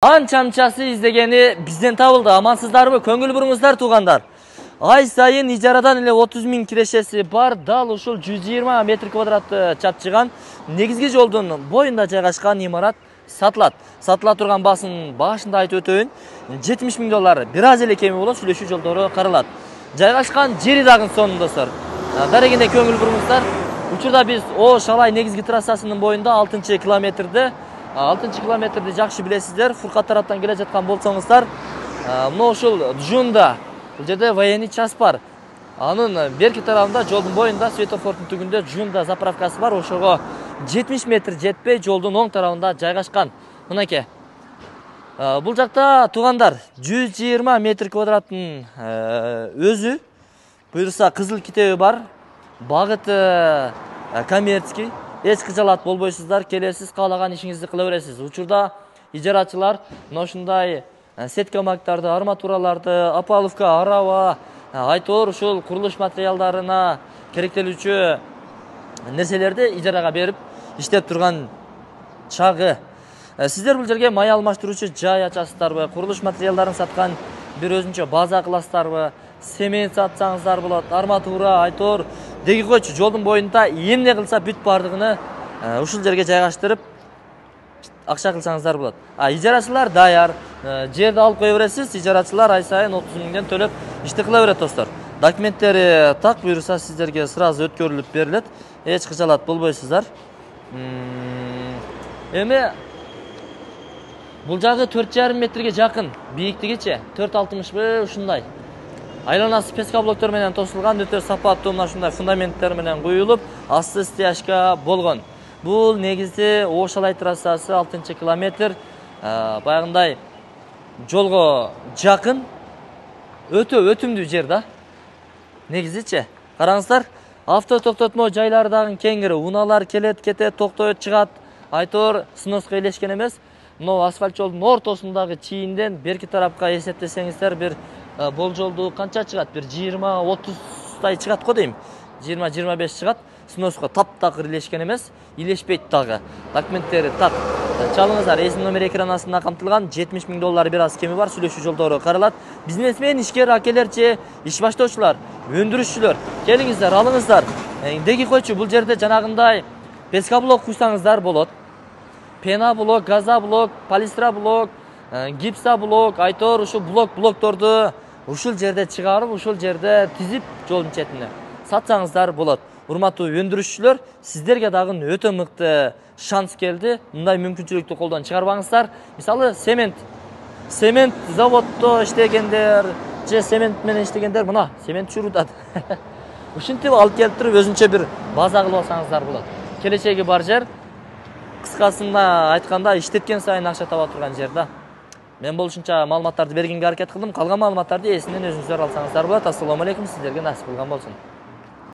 Анча-мынчасы издегени бизден табылды. Амансыздарбы? Көңүл буруңуздар туугандар. Ай сайын ижарадан эле 30 000 кирешеси бар дал ушул 120 метр квадратты чапчыган негизги жолдун боюнда жайгашкан имарат сатылат. Сатыла турган баасын башында айтып өтөйүн. $70 000 бир аз эле кеми болот, сүйлөшүү жолдору каралат. Жайгашкан жери дагы сонун достор. Дарегенде көңүл буруңуздар. Учурда биз О Шалай негизги трассасынын боюнда 6-километрде 6-километрди жакшы билесиздер. Фуркат тараптан келе жаткан болсоңуздар, мына ушул Джунда, бул жерде военный час бар. Анын берки тарабында жолдун боюнда светофордун түгүндө Джунда заправкасы бар. Ошого 70 метр жетпей жолдун оң тарабында жайгашкан. Мынакей. Бул жакта туугандар 120 метр квадраттын өзү буюрса кызыл китеби бар. Багыты коммерческий. Эч кыжалат болбойсуздар, келесиз, каалаган ишиңизди кыла бересиз. Учурда ижарачылар мына ушундай сеткамактарды, арматураларды, опаловка, араба, айтор ушул курулуш материалдарына керектелүүчү нерселерди ижарага берип иштеп турган чагы. Сиздер бул жерге май алмаштыруучу жай ачасыздарбы, курулуш материалдарын саткан бир өзүнчө база кыласыздарбы, семент сатсаңыздар болот, арматура, айтор, деги койчу жолдун боюнда эмне кылса бүт бардыгыны ушул жерге жайгаштырып акча кылсаңыздар болот. Ижарачылар даяр, жерди алып кое бересиз, ижарачылар ай сайын 30 000 төлөп ишти кыла берет достор. Документтери так буюрса сиздерге сразу өткөрүлүп берилет. Эч кыжалат болбойсуздар. Эми бул жагы 4,5 метрге жакын, бийиктигичи 4,60 ушундай. Айланасы пескаблоктор менен тосулган, өтө сапаттуу мына ушундай фундаменттер менен куюлуп, асты стяжка болгон. Бул негизде О Шалай трассасы 6-километр, баягындай жолго жакын, өтө өтүмдүү жер да. Негизичи, караңыздар, авто токтотмо жайлары дагы кеңири, унаалар келет, кетет, токтойт, чыгат. Айтор сноска элешкен эмес. Мына асфальт жолдун ортосундагы чийинден берки тарапка эсептесеңиздер бир болжолду канча чыгат? Бир 20-30 чыгат го дейм. 20-25 чыгат. Сноска таптакыр илешкен эмес, илешпейт дагы. Документтери так. Чалыңыздар, эсим номер экран астында камтылган, $70 000 бир аз кеми бар, сүйлөшүү жолдору каралат. Бизнесмен, ишкер, акелерчи, иш баштоочулар, өндүрүшчүлөр, келиңиздер, алыңыздар. Деги койчу бул жерде жанагындай пескаблок куйсаңыздар болот. Пеноблок, газоблок, полистроблок, гипсоблок, айтор ушул блокторду ушул жерде чыгарып, ушул жерде тизип жолдун четине сатсаңыздар болот. Урматтуу өндүрүшчүлөр, сиздерге дагы өтө мыкты шанс келди. Мындай мүмкүнчүлүктү колдон чыгарбаңыздар. Мисалы, цемент заводдо иштегендер, же цемент менен иштегендер мына цемент чурутат. Ушинтип алып келип туруп өзүнчө бир база кылып алсаңыздар болот. Келечеги бар жер. Кыскасында айтканда иштеткен сайын акча таба турган жер да. Мен болушунча маалыматтарды бергенге аракет кылдым. Калган маалыматтарды эсинен өзүңүздөр алсаңыздар болот. Ассаламу алейкум, сиздерге насип болгон болсун.